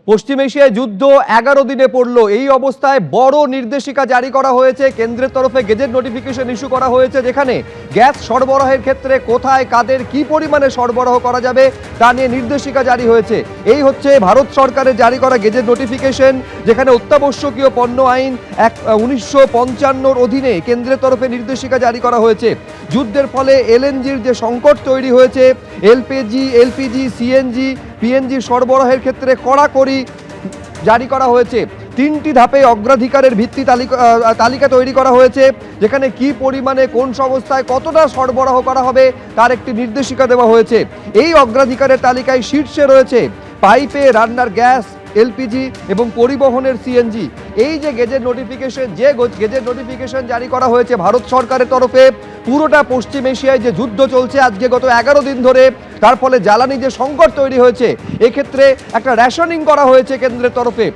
পশ্চিম এশিয়ায় যুদ্ধ 11 দিনে পড়ল। এই অবস্থায় বড় নির্দেশিকা জারি করা হয়েছে, কেন্দ্রের তরফে গেজেট নোটিফিকেশন ইস্যু করা হয়েছে, যেখানে গ্যাস সরবরাহের ক্ষেত্রে কোথায় কাদের কি পরিমাণে সরবরাহ করা যাবে তা নিয়ে নির্দেশিকা জারি হয়েছে। এই হচ্ছে ভারত সরকারের জারি করা গেজেট নোটিফিকেশন, যেখানে অত্যাবশ্যকীয় পণ্য আইন 1955 অধীনে কেন্দ্রের তরফে নির্দেশিকা জারি করা হয়েছে। যুদ্ধের ফলে এলএনজির যে সংকট তৈরি হয়েছে, এলপিজি, সিএনজি, পিএনজি সরবরাহের ক্ষেত্রে কড়াকড়ি জারি করা হয়েছে। 3টি ধাপে অগ্রাধিকারের ভিত্তি তালিকা তৈরি করা হয়েছে, যেখানে কি পরিমাণে কোন সংস্থায় কতটা সরবরাহ করা হবে তার একটি নির্দেশিকা দেওয়া হয়েছে। এই অগ্রাধিকারের তালিকায় শীর্ষে রয়েছে পাইপে রান্নার গ্যাস, এলপিজি এবং পরিবহনের সিএনজি। এই যে গেজেট নোটিফিকেশন জারি করা হয়েছে ভারত সরকারের তরফে, পুরোটা পশ্চিম এশিয়ায় যে যুদ্ধ চলছে আজকে গত 11 দিন ধরে, তার ফলে জ্বালানি যে সংকট তৈরি হয়েছে, এক্ষেত্রে একটা রেশনিং করা হয়েছে কেন্দ্রের তরফে।